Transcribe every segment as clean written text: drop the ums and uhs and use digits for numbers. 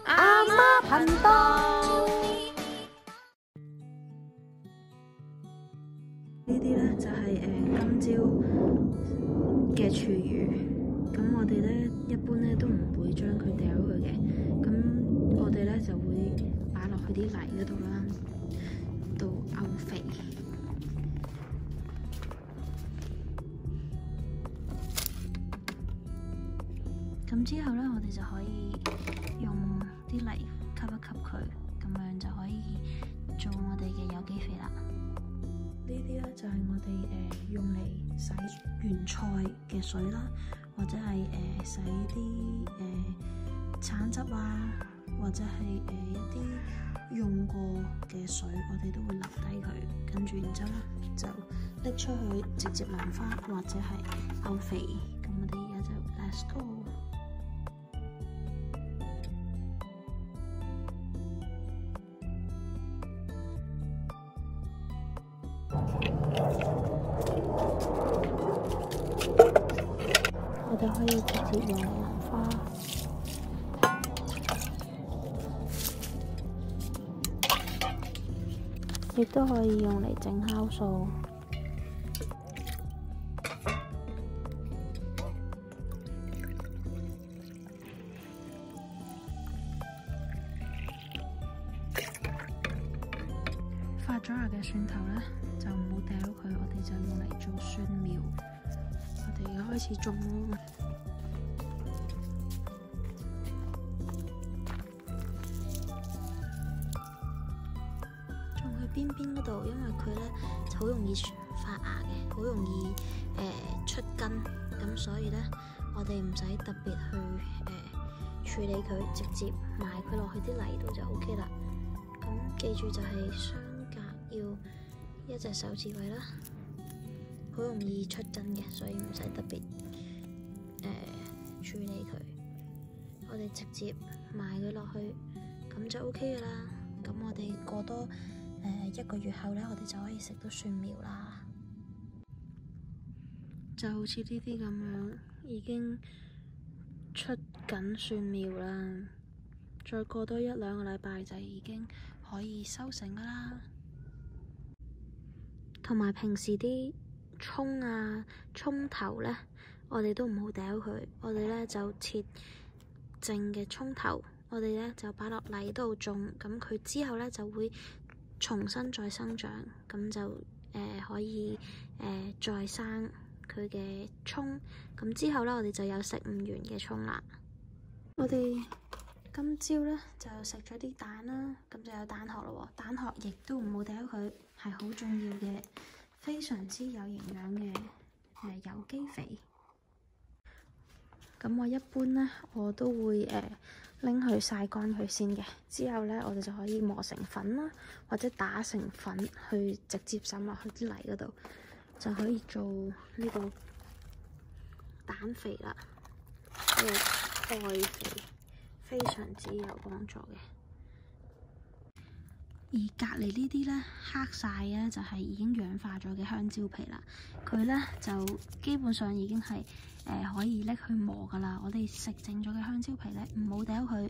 阿媽頻道。呢啲咧就係今朝嘅廚餘，咁我哋咧一般咧都唔會將佢掉佢嘅，咁我哋咧就會擺落去啲泥嗰度啦，到漚肥。咁之後咧，我哋就可以用啲泥吸一吸佢，咁樣就可以做我哋嘅有機肥啦。呢啲咧就係我哋用嚟洗原菜嘅水啦，或者係洗啲橙汁啊，或者係一啲用過嘅水，我哋都會留低佢，跟住然之後咧就拎出去直接淋花或者係漚肥。咁我哋而家就 Let's go。我哋可以直接用嚟淋花，亦都可以用嚟整酵素。發咗芽嘅蒜頭咧，就唔好掉佢，我哋就用嚟做蒜苗。我哋而家開始種咯。種去邊邊嗰度，因為佢咧好容易發芽嘅，好容易出根，咁所以咧我哋唔使特別去處理佢，直接埋佢落去啲泥度就 OK 啦。咁記住就係相隔要1隻手指位啦。好容易出根嘅，所以唔使特別處理佢。我哋直接埋佢落去，咁就 OK 噶啦。咁我哋過多1個月後咧，我哋就可以食到蒜苗啦。就好似呢啲咁樣，已經出緊蒜苗啦。再過多1-2個禮拜就已經可以收成噶啦。同埋平時啲蔥啊、蔥頭咧，我哋都唔好掉佢，我哋咧就切淨嘅蔥頭，我哋咧就擺落泥度種，咁佢之後咧就會重新再生長，咁就可以再生佢嘅蔥，咁之後咧我哋就有食唔完嘅蔥啦。我哋今朝咧就食咗啲蛋啦，咁就有蛋殼咯喎，蛋殼亦都唔好掉佢，係好重要嘅。非常之有營養嘅有機肥，咁我一般咧我都會拎去曬乾佢先嘅，之後咧我哋就可以磨成粉啦，或者打成粉去直接滲落去啲泥嗰度，就可以做呢個蛋肥啦，呢個愛肥，非常之有幫助嘅。而隔離呢啲咧黑晒咧，就係已經氧化咗嘅香蕉皮啦。佢咧就基本上已經係可以拎去磨噶啦。我哋食剩咗嘅香蕉皮咧，唔好掉佢，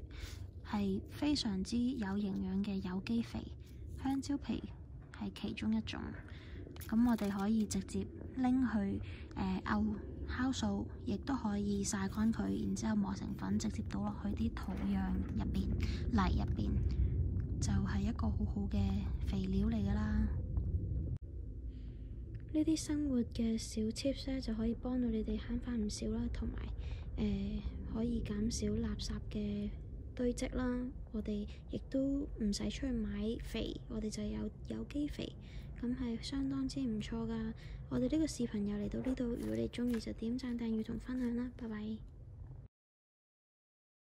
係非常之有營養嘅有機肥。香蕉皮係其中一種，咁我哋可以直接拎去漚酵素，亦都可以曬乾佢，然之後磨成粉，直接倒落去啲土壤入邊、泥入邊。就係一個好好嘅肥料嚟噶啦！呢啲生活嘅小 tips 咧，就可以幫到你哋慳翻唔少啦，同埋可以減少垃圾嘅堆積啦。我哋亦都唔使出去買肥，我哋就有有機肥，咁係相當之唔錯噶。我哋呢個視頻又嚟到呢度，如果你中意就點讚、訂閱同分享啦，拜拜。